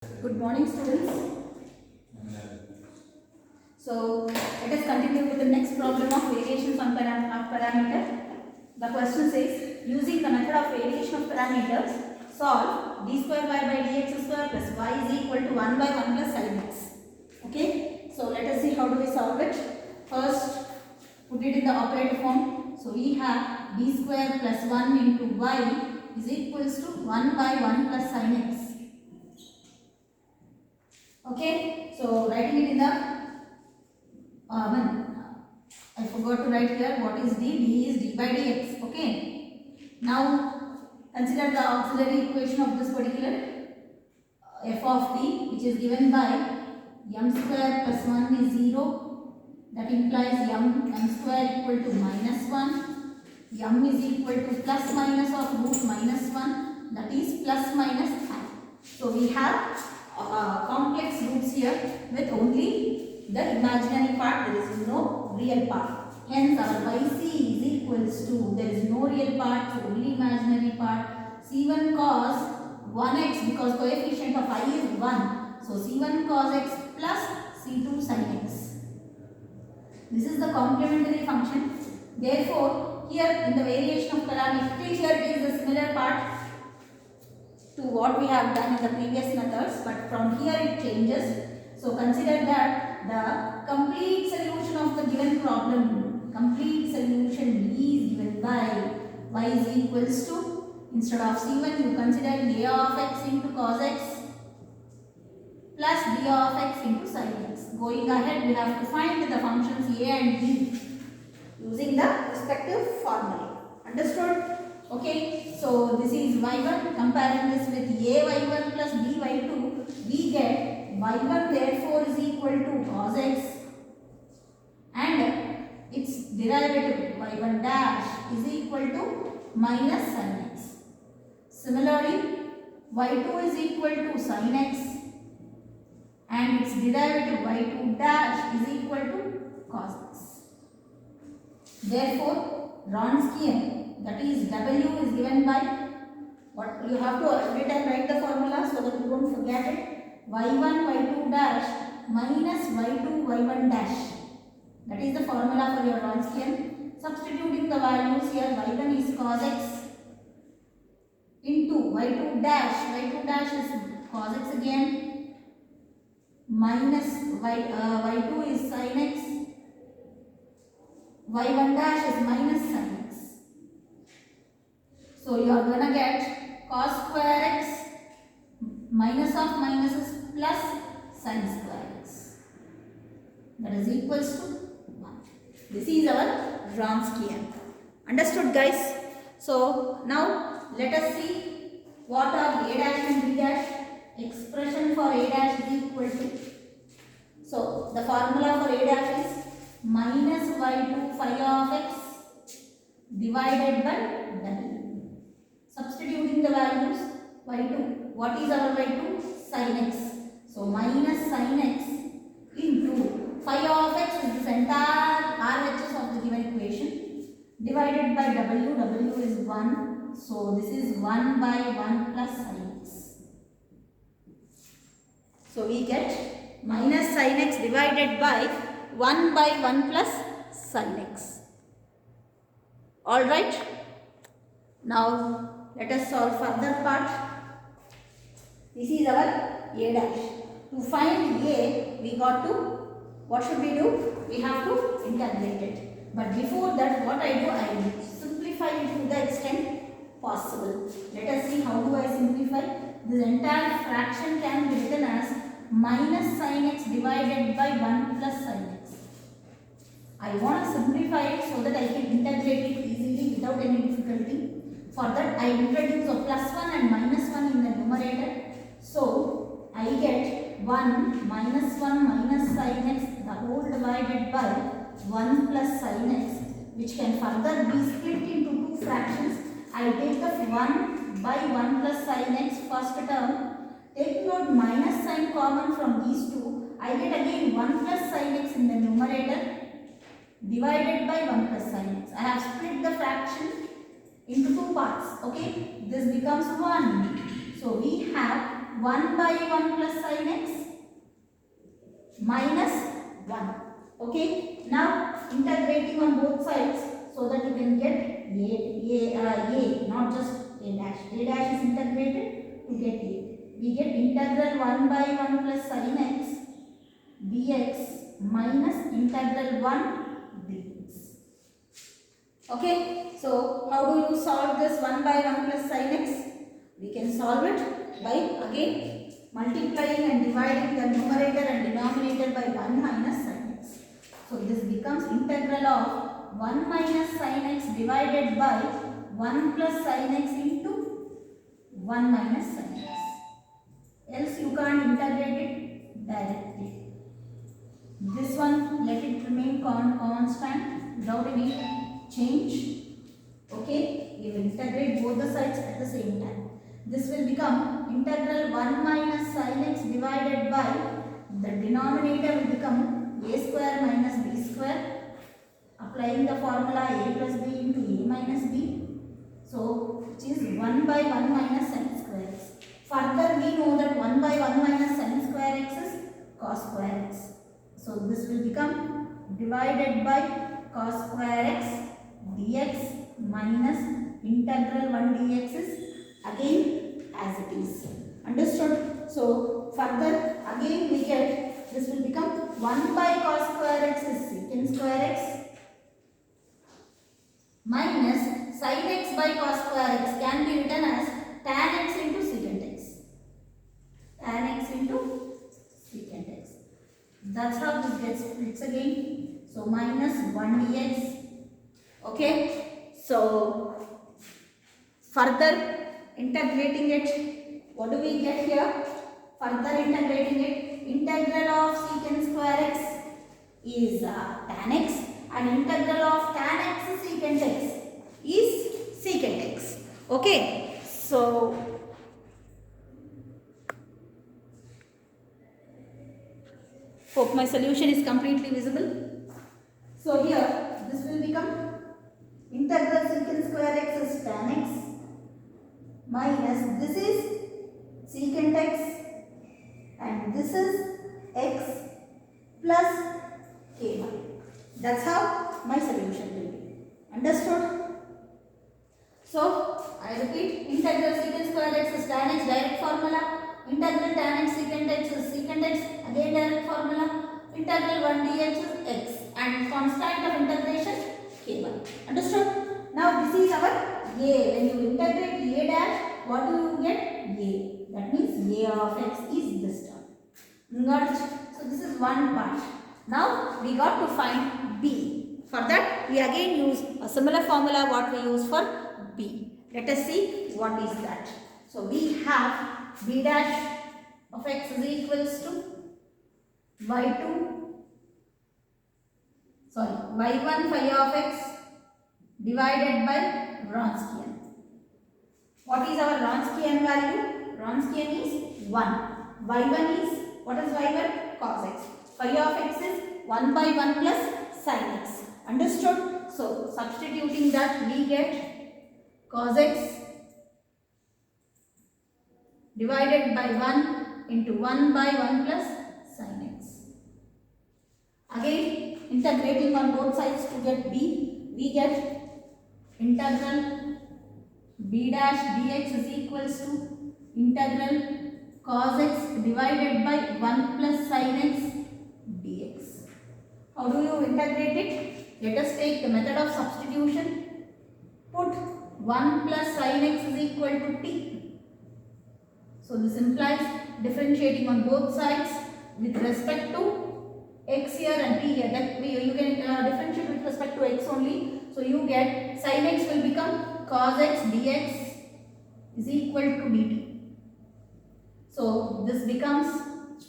Good morning, students. So let us continue with the next problem of variations on parameter. The question says, using the method of variation of parameters, solve d square y by dx square plus y is equal to 1 by 1 plus sin x. Okay. So let us see how do we solve it. First, put it in the operator form. So we have d square plus 1 into y is equals to 1 by 1 plus sin x. Okay, so writing it in the I forgot to write here what is d. D is d by dx. Okay, now consider the auxiliary equation of this particular f of t, which is given by m square plus 1 is 0. That implies m square equal to minus 1. M is equal to plus minus of root minus 1. That is plus minus I. So we have complex roots here with only the imaginary part, there is no real part. Hence our yc is equals to, there is no real part, so only imaginary part, c1 cos 1x, because coefficient of I is 1. So c1 cos x plus c2 sin x. This is the complementary function. Therefore, here in the variation of parameter, here it is the similar part to what we have done in the previous methods, but from here it changes. So consider that the complete solution of the given problem, complete solution is given by y is equals to, instead of c1 you consider a of x into cos x plus b of x into sin x. Going ahead, we have to find the functions a and b using the respective formula. Understood? Okay, so this is y1, comparing this with a y1 plus b y2, we get y1 therefore is equal to cos x and its derivative y1 dash is equal to minus sin x. Similarly, y2 is equal to sin x and its derivative y2 dash is equal to cos x. Therefore, Wronskian, that is W is given by, what you have to every time write the formula so that you don't forget it, y1 y2 dash minus y2 y1 dash. That is the formula for your Wronskian. Substituting the values here, y1 is cos x into y2 dash is cos x again, minus y2 is sin x, y1 dash is minus sin x. So you are going to get cos square x minus of minuses plus sin square x. That is equals to 1. This is our Wronskian. Understood, guys? So now let us see what are a dash and b dash. Expression for a dash is equal to, so the formula for a dash is minus y2 phi of x divided by w. Substituting the values, y2, what is our y2? Sin x. So minus sin x into phi of x is this entire RHS of the given equation, divided by w. W is 1. So this is 1 by 1 plus sin x. So we get minus sin x divided by 1 by 1 plus sin x. Alright. Now let us solve further part. This is our a dash. To find a, we got to, what should we do? We have to integrate it. But before that, what I do, I will simplify it to the extent possible. Let us see how do I simplify. This entire fraction can be written as minus sin x divided by 1 plus sin x. I want to simplify it so that I can integrate it easily without any difficulty. For that, I introduce a plus 1 and minus 1 in the numerator. So, I get 1 minus 1 minus sin x the whole divided by 1 plus sin x, which can further be split into two fractions. I take the 1 by 1 plus sin x first term. Taking out minus sign common from these two, I get again 1 plus sin x in the numerator divided by 1 plus sin x. I have split the fraction into two parts. Okay, this becomes 1. So we have 1 by 1 plus sin x minus 1. Okay. Now integrating on both sides so that you can get a, not just a dash. A dash is integrated to get a. We get integral 1 by 1 plus sin x dx minus integral 1 dx. Okay. So how do you solve this 1 by 1 plus sin x? We can solve it by again multiplying and dividing the numerator and denominator by 1 minus sin x. So this becomes integral of 1 minus sin x divided by 1 plus sin x into 1 minus sin x. Else you can't integrate it directly. This one, let it remain constant without any change. Okay, we will integrate both the sides at the same time. This will become integral 1 minus sin x divided by, the denominator will become a square minus b square, applying the formula a plus b into a minus b. So which is 1 by 1 minus sin square x. Further we know that 1 by 1 minus sin square x is cos square x. So this will become divided by cos square x dx minus integral 1 dx is again as it is. Understood? So further again we get, this will become 1 by cos square x is secant square x minus sin x by cos square x can be written as tan x into secant x. Tan x into secant x. That's how this gets splits again. So minus 1 dx. Okay. So further integrating it, what do we get here? Further integrating it, integral of secant square x is tan x and integral of tan x secant x is secant x. Okay. So hope my solution is completely visible. So here this will become integral secant square x is tan x minus this is secant x and this is x plus k1. That's how my solution will be. Understood? So I repeat, integral secant square x is tan x, direct formula. Integral tan x secant x is secant x, again direct formula. Integral 1 dx is x and constant of integration k1. Understood? Now this is our a. When you integrate a dash, what do you get? A. That means a of x is this term. Got it? So this is one part. Now we got to find b. For that we again use a similar formula what we use for b. Let us see what is that. So we have b dash of x is equals to y1 phi of x divided by Wronskian. What is our Wronskian value? Wronskian is 1. y1 is, what is y1? Cos x. Phi of x is 1 by 1 plus sin x. Understood? So substituting that we get cos x divided by 1 into 1 by 1 plus sin x. Again integrating on both sides to get b, we get integral b dash dx is equals to integral cos x divided by 1 plus sin x dx. How do you integrate it? Let us take the method of substitution. Put 1 plus sin x is equal to t. So this implies differentiating on both sides with respect to x here and t here. That you can differentiate with respect to x only. So you get sin x will become cos x dx is equal to dt. So this becomes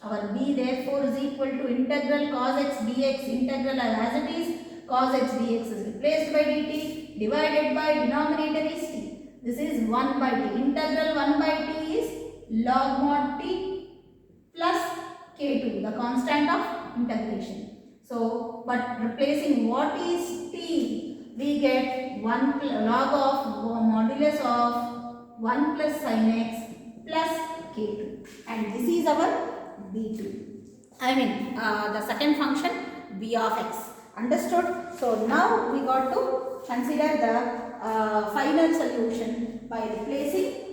our b, therefore is equal to integral cos x dx, integral as it is, cos x dx is replaced by dt, divided by denominator is t. This is 1 by t. Integral 1 by t is log mod t plus k2, the constant of integration. So, but replacing what is t, we get 1 log of modulus of 1 plus sin x plus k2, and this is our b2. I mean the second function b of x. Understood? So now we got to consider the final solution by replacing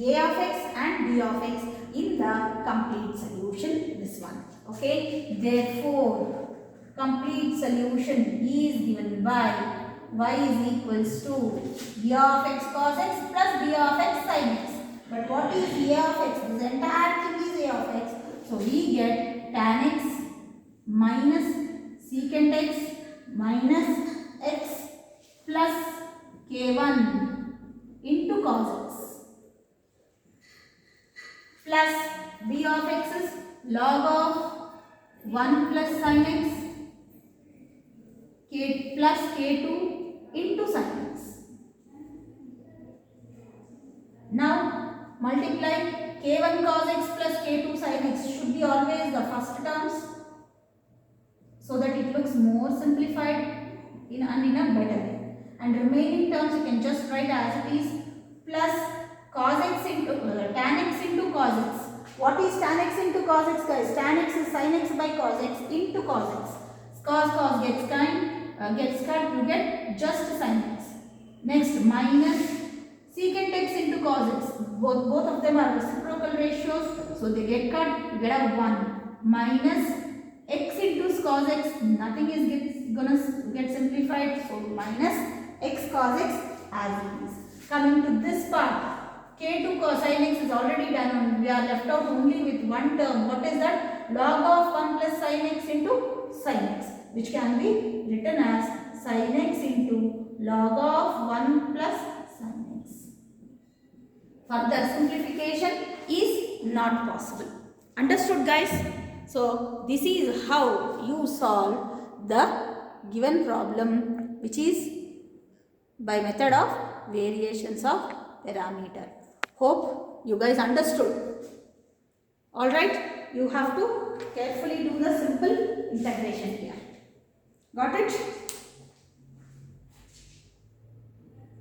a of x and b of x in the complete solution, this one. Okay, therefore complete solution is given by y is equals to b of x cos x plus b of x sin x. But what is a of x? This entire thing is a of x. So we get tan x minus secant x minus x plus k1 into cos x plus b of x is log of 1 plus sin x k plus k2 into sin x. Now multiply k1 cos x plus k2 sin x should be always the first terms, so that it looks more simplified in a better way. And remaining terms you can just write as it is, plus cos x into tan x into cos x. What is tan x into cos x, guys? Tan x is sin x by cos x into cos x. Cos gets cut, you get just sin x. Next minus secant x into cos x. Both of them are reciprocal ratios, so they get cut, you get a 1 minus x into cos x, nothing is gonna get simplified, so minus x cos x as it is. Coming to this part, k2 cosine x is already done and we are left out only with one term. What is that? Log of 1 plus sin x into sin x, which can be written as sin x into log of 1 plus sin x. Further simplification is not possible. Understood, guys? So this is how you solve the given problem, which is by method of variations of parameter. Hope you guys understood. Alright, you have to carefully do the simple integration here. Got it?